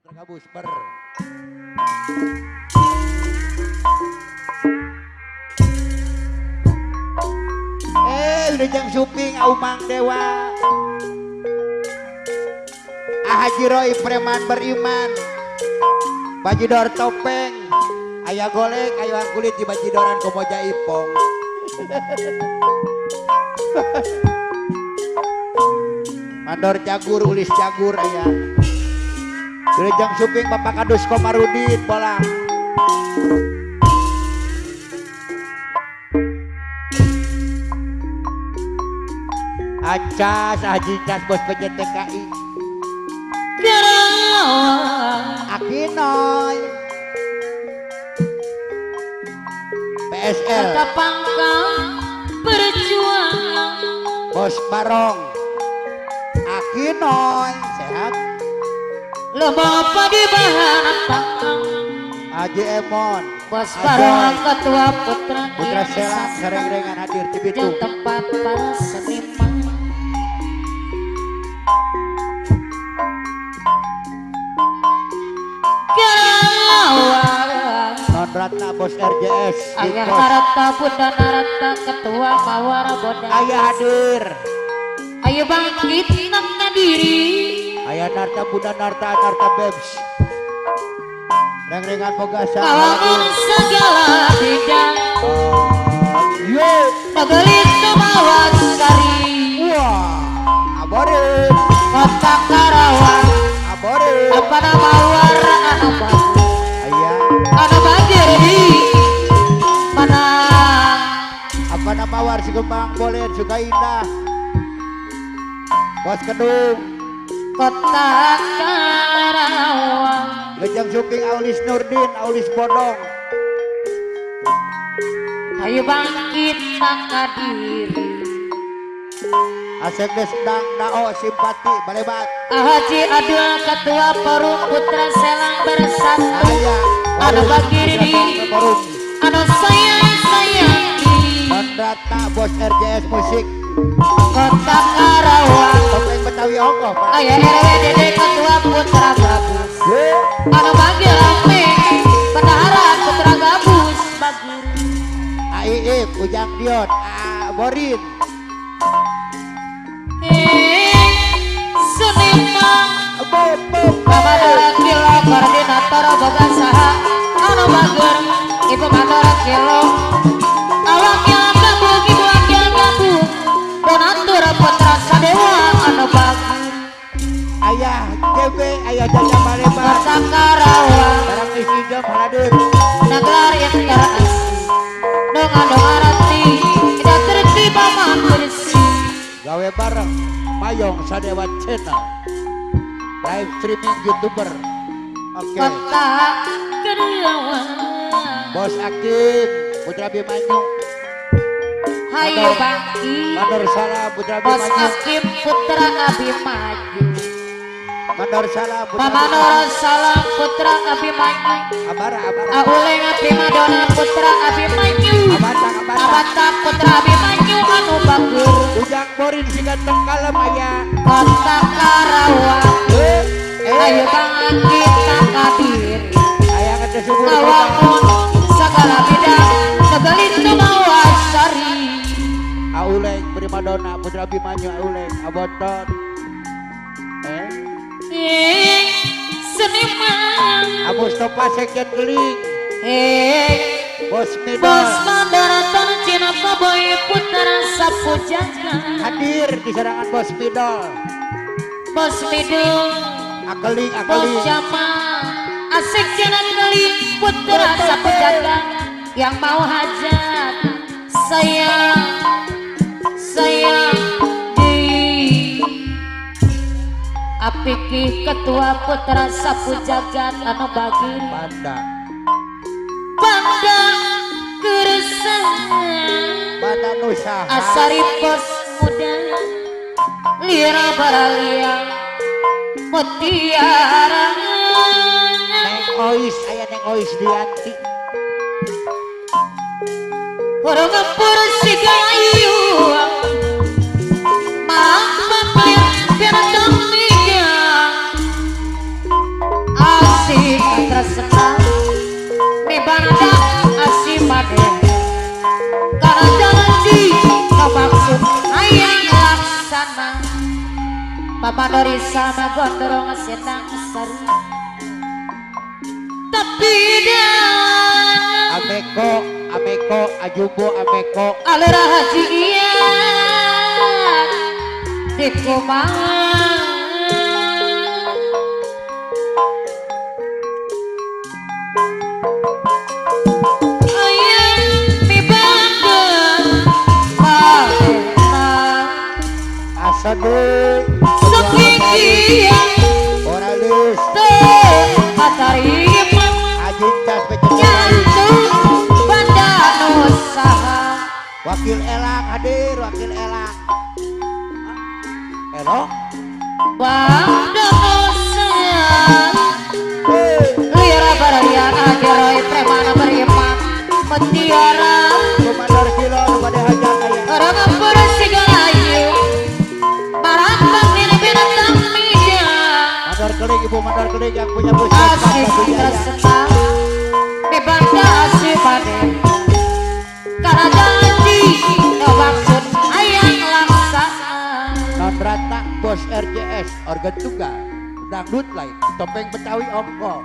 Putra Gabus ber. Lejang Suping Aumang Dewa Haji Roy preman beriman Bajidor topeng ayah golek ayah kulit di bajidoran komoja ipong Mandor Jagur ulis Jagur ayah Lejang Suping Bapak Kadus Komarudin bolang Acas Haji Cas bos PJTKI Akinoy PSL kata pangkal berjuang Bos Barong Akinoy sehat lo bapak di bahan pangkal Haji Emon Bos Barong ketua Putra Selang sereng-rengan hadir di Bitung tempat para seniman Non Ratna Bos RJS Ayah Harata Bunda Narata ketua Mawara Bodas Ayah hadir ayo bangkit nangna diri Ayah Narta Bunda Narta Narta Bebs Reng-rengan Pogasa kawangan segala bidang Yo Nagelit Kemawat Sari Wah Aborin Kota Karawang Aborin apa nama warna anak bagus Ayah anak bagir di mana apa nama warsi kembang boleh suka indah Bos Kedung Kota Karawang Lejang Suping Aulis Nurdin Aulis Bodong ayo bangkit nangna diri Asep Desdang Nao Simpati Balebat Haji Adul ketua Forum Putra Selang bersatu Ayah anu bagir di Forum anu sayangi Mandrata Bos RJS Musik Kota Karawang Topeng Betawi Ongkoh Pak ayah RWDD ketua Putra Gabus anu bagir rame bendahara Putra Gabus bagir AIIP Ujang Dion Borin seniman Kamadara Kilo koordinator boga saha anu bagir Ibu Mandora Kilo awaknya gabung ibu wakil gabung donatur Putra Sadewa anu bagir Ayah JB Ayah Jaja Balebat Kota Karawang Barang isi jam hadir Naglar interaksi Dongan arti tidak tertiba bersih gawe bareng Mayong Sadewa Channel live streaming YouTuber oke Kota Karawang Bos Akim Putra Bimanyu Hayu Bangki Mandor Salam Putra Bos Bimanyu Akim Putra Abimanyu Mandor Salam Putra Pamanor Salam Putra Abimanyu Abara Auleng Primadona Putra Abimanyu Abata Abata Putra Abimanyu anu bagur Ujang Borin Sigat Tengkalem Ayah Kota Karawang ayo bangkit nangna diri Ayah kata subur kawangun segala bidang negelit Kemawat Sari Auleng Primadona Putra Bimanyu Auleng Aboton seniman Mustafa Sekjen Geling Bos Midol Bos Mandara Tanah Cina Kaboy Putra Sapu Jaga hadir di serangan Bos Midol Bos Midul Akeling Bos Jamal Asik Jalan Geling Putra Sapu Jaga yang mau hajat sayang di apiki ketua Putra Sapu Jagat anu bagir Banda bangga keresahan Banda Nusaha asari bos muda lira baralia mutiara Neng Ois ayah Neng Ois Dianti orang ngepur si gayu maaf pamit biar dong Papa Dori sama gondrong senang sari tapi dan Ameko Ajubo Ameko alera haji iya di kumaha ayam mi bandeng Asade sekikian Oralis Patarima Ajintas Pecetari nyantung badan usaha Wakil Elang hadir Wakil Elang Elo badan usaha lira barian ajaroy premana beriman mutiara Komandor Kilo pada hajar kaya orang ngapura sigalayu marambang binatang media Mandor Keling Ibu Mandor Keling yang punya bus asik tersenang di banda asik pade karena janji no maksud ayang laksana Non Rata Bos RJS Organ Tunggal Dangdut Lain Topeng Betawi Ongko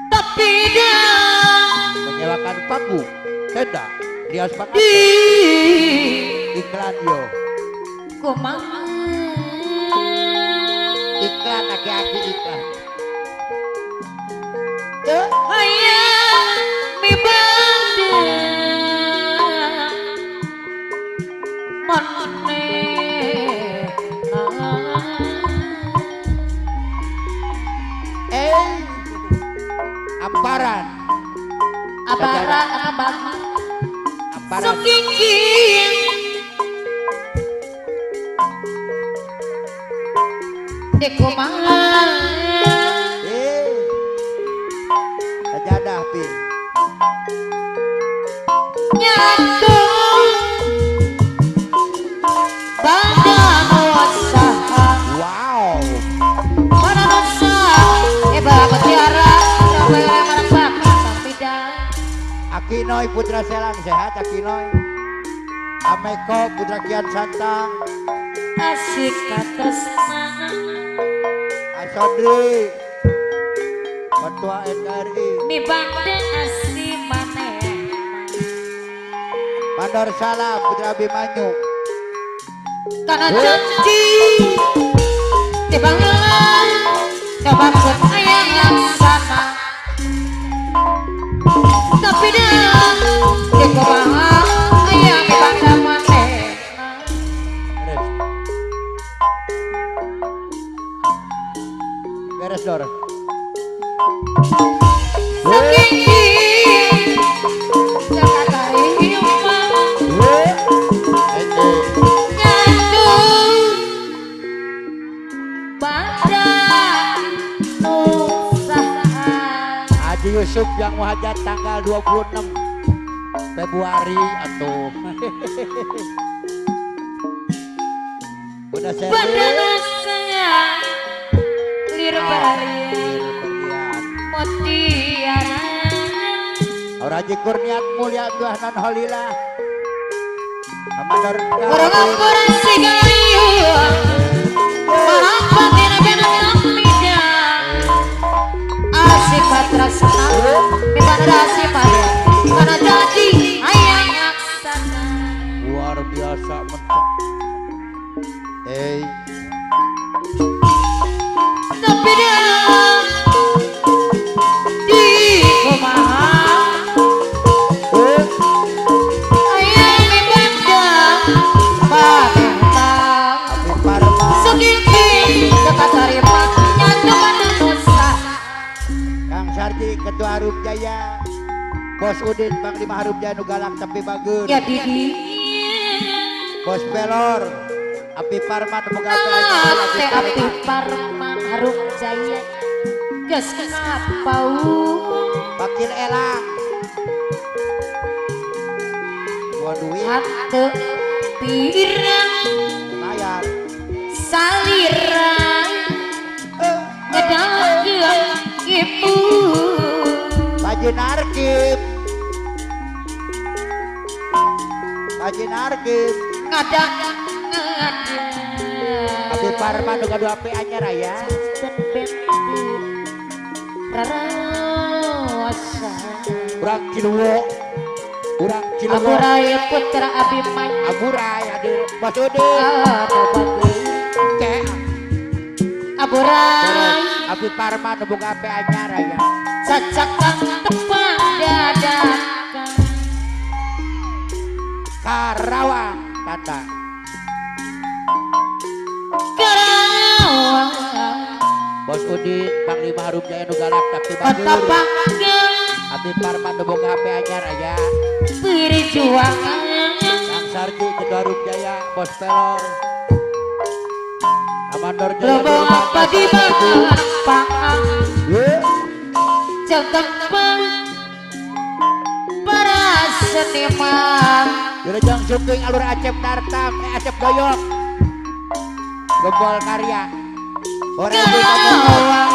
tapi dan menyewakan panggung tenda rias di panganten iklan yo kumaha iklan aki-aki iklan ayang mi bandeng maneh Amparan abarat abang Amparan sekingking di kumaha sajadah pi nyantung badan usaha wow badan usaha ibarat mutiara sampai marang bakal tapi dah Akinoy Putra Selang sehat Akinoy Ameko Putra Kian Santang asik kata senang Asodri Ketua NKRI mi bandeng asli maneh Mandor Salam Putra Abimanyu karena janji dibangun kebangun ayang laksana tapi dah di kumaha ayang mi bandeng maneh beres Dor sekingking Jakarta Rima nyantung badan usaha Haji Yusuf yang muhajat tanggal 26 Februari atau udah saya badan usaha lir barian mutiara Raji Kurniat Mulia Tuah Non Holila Amador orang ngapura sigalayu marambang binatang media asik patra senang di bandara asik pade karena janji ayang laksana luar biasa mentok tapi dia di kumaha ayang mi bandeng batang Api Parma sekingking dekat Harima nyantung badan usaha Kang Sarji Ketua Harum Jaya Bos Udin Panglima Harum Jaya Nugalak tapi bagus ya Didi Bos Pelor Api Parman Muga Nate api Parman Harum Jaya geus ngapau Wakil Elang Gua duit hate pirang lumayan saliran ngedageun ibu Haji Narkib Haji Narkib ngadak Api Parman nu gaduh ape anyar aya. dan bendi rarawasa Urang Ciluwo. Urang Ciluwo. Aburai putra Abimanyu Aburai hadir. Bos Udin. anu bagus Cek. Aburai Abi Parman nu boga ape anyar aya. cacakan tepang dadakan Karawang tanda. Karawang Bos Udin Panglima Harum Jaya nu galak tapi kota bagus. Panggang Abi Parman nu boga ape anyar aya. perjuangan Kang Sarji Ketua Harum Jaya Bos Pelor. Amandor Jaya. lobo apa di pang cekempang para seniman Wilujeng Sugeng alur Acep Dartam Acep Doyok. Gembol karya. Orang di Karawang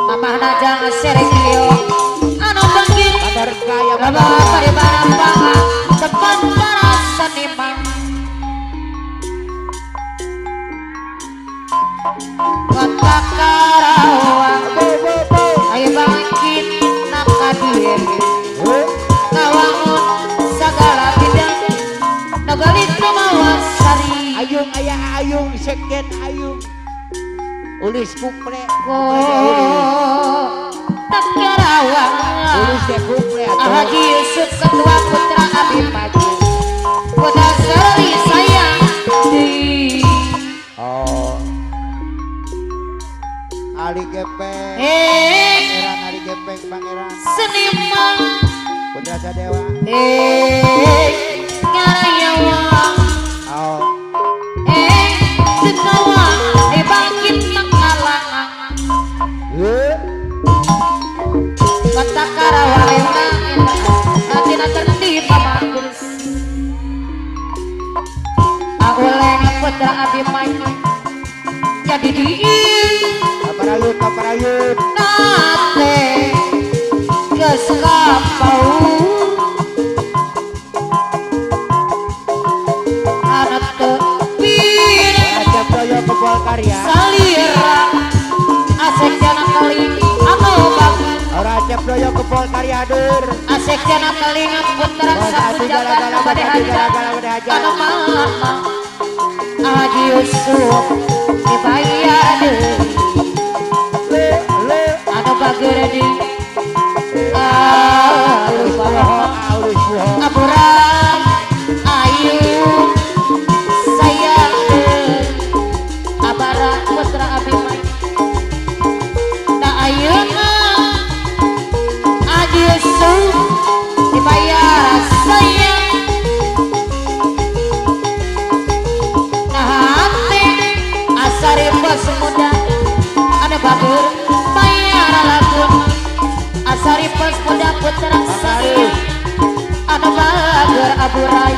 mamah najang serigio anu bangkit Kantor kaya lobo apa di pang tempat para seniman kota Karawang ayo bangkit nakadir kawangun segala bidang nogalit mawasari Ayung ayah ayung seken ayung. Ulis kuple. tak Karawang Ulis teh kuple Haji Yusuf Ketua Putra Abimanyu Putra Seri sayang di Oh. Ali Gepeng. Pangeran Ali Gepeng Pangeran. seniman Putra Sadewa. Karawang Oh. Sekawan dibangkit makalangan kota Karawang nanti tertib bagus Auleng Putra Abimanyu jadi Kaparayut kaparayut. nate keskapau anak tepir Acep Doyok Gembol karya. salira asek jana kali anu bagus Orang Acep Doyok Gembol karya hadir. asek jana kali ngaputra Bos sapu Adi jalan gala-gala pada Adi hajar gala-gala pada hajar. anu mama Haji Yusuf dibayar deui anu bager di Ulus puho, ulus puho. Aburai ayu sayang abara putra Abimanyu tak ayeuna Haji Yusuf dibayar sayang nah hati asari bos muda ada bagur bayar lagun asari bos muda putra sayang ada bagur Aburai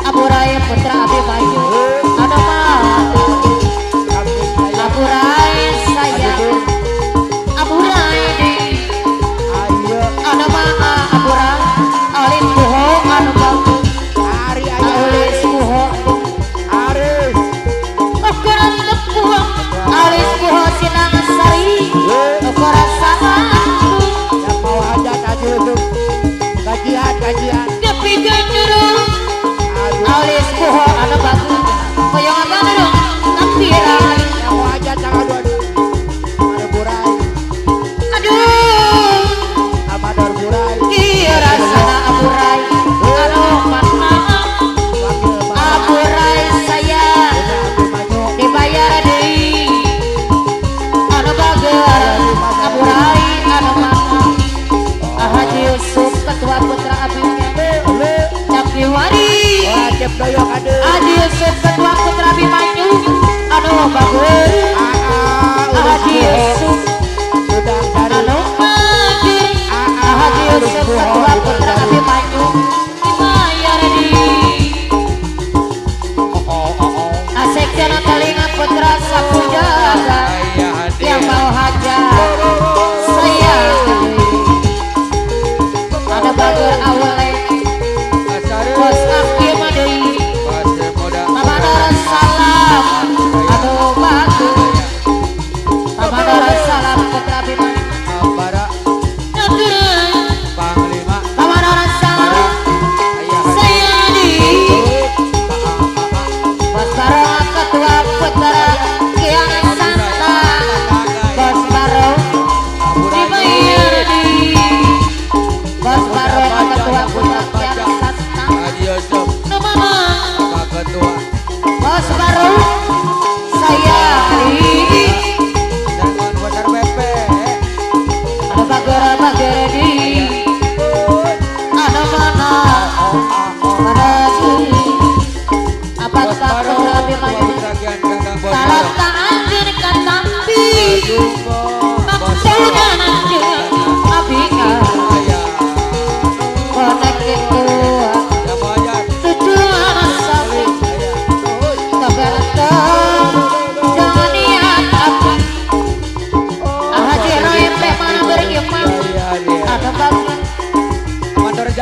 Aburai putra Abimanyu ada bagur Kambing saya. Aburai sayang Aburai di Ayo. ada mana Aburai alin buho anu bagus Ari ayo. alis buho Aris. ukuran tepuang alis buho sinang sari ukuran salatu Yang mau hajat aja untuk kajian kajian. tapi ganjurung Aduh. alis buho anu bagus koyong agak dong kampiran Yang mau hajat tanggal 2. Ada burai. aduh Amador burai. iya rasana Aburai anu mana Wakil Bapak. Aburai sayang Putra Abimanyu. dibayar deui anu bager Aburai anu mana Haji Yusuf Ketua Putra Abimanyu Cakri Wari Orang Acep Doyok hadir. Haji Yusuf Ketua Putra Abimanyu anu bager Ulus Haji puho. Yusuf Sudah dari. anu bager Haji Yusuf Ketua Putra Abimanyu dibayar di asek jana telinga putra sapujaga yang mau hajar saya ada bager awalnya bos aki madei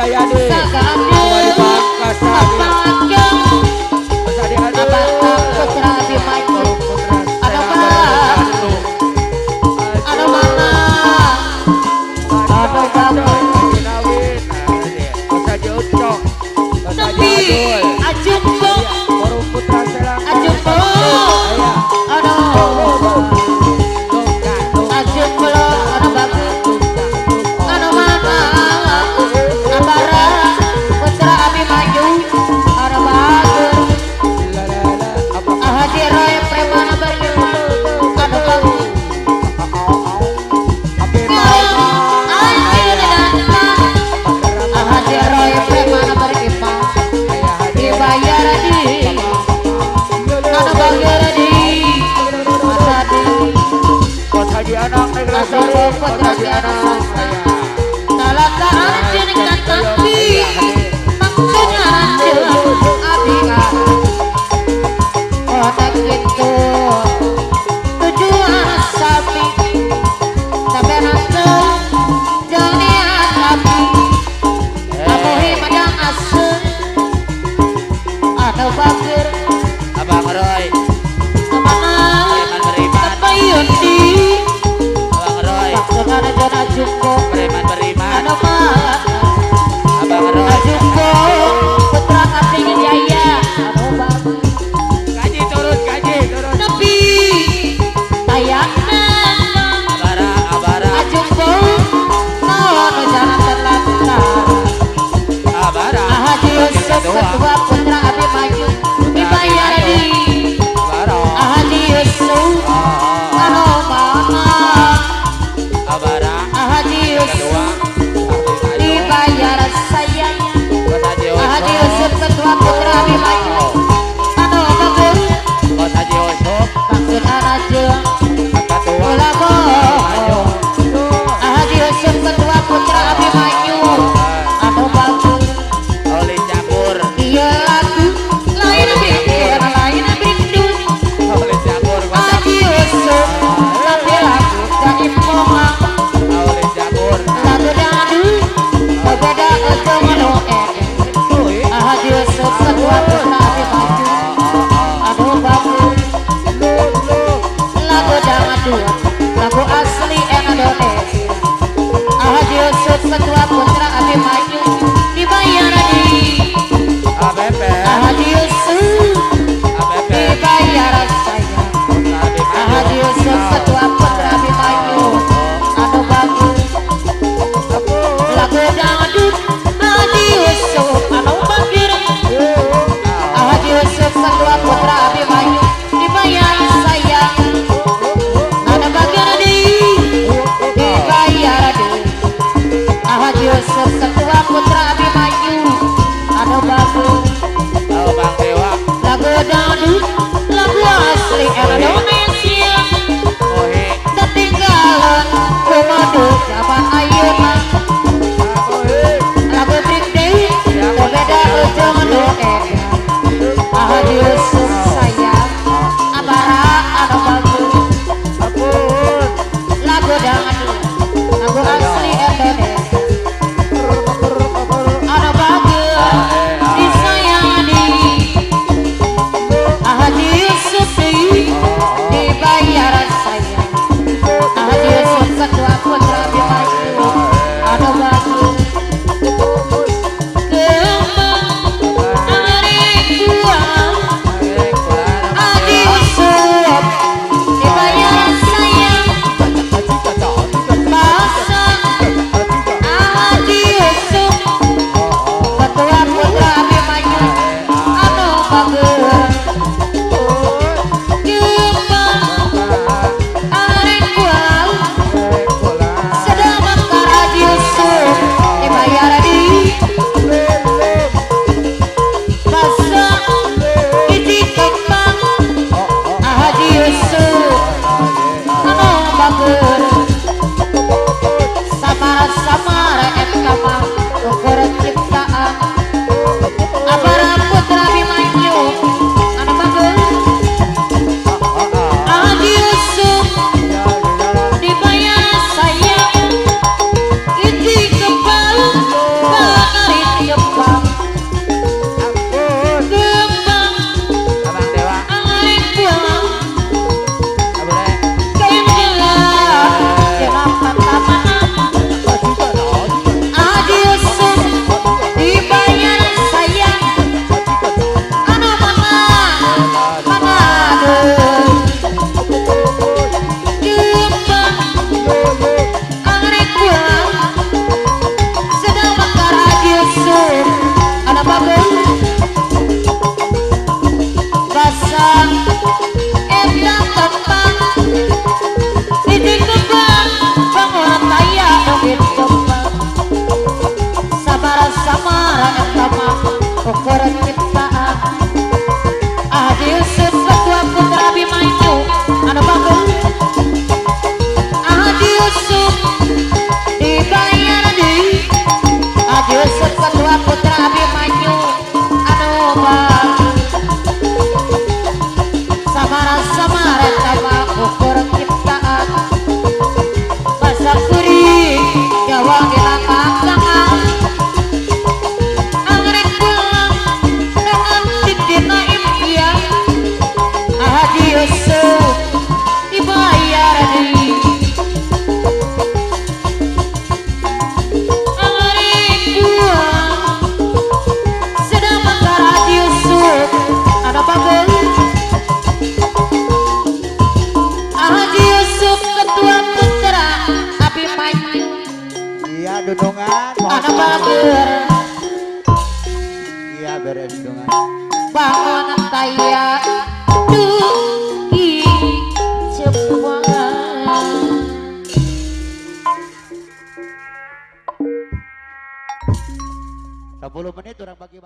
aya di sagade Pangkas Pangajeng Sadi ade Abata putra Abimaju anu mana anu bagus tapi ajumbo ajumbo anu ajumbo anu bagus anu mana Abara putra Abimaju anu bagus Haji Roy Premana Beriman anu bagus anjir datang Haji Roy Premana Beriman dibayar di anu bayar di masa di Haji anak asal putra di anak talaka anjir katapi maksudnya anjir abika oh tak gitu tujuan sapi tapi nase jangan sapi aku himadang asen ada bakir Abang Roy, kemana Preman Beriman, kebayun di Abang Roy, maksudnya jangan dudungan. Anu bager Iya beres dudungan. bangun taya dugi cepuangan 10 menit orang bagi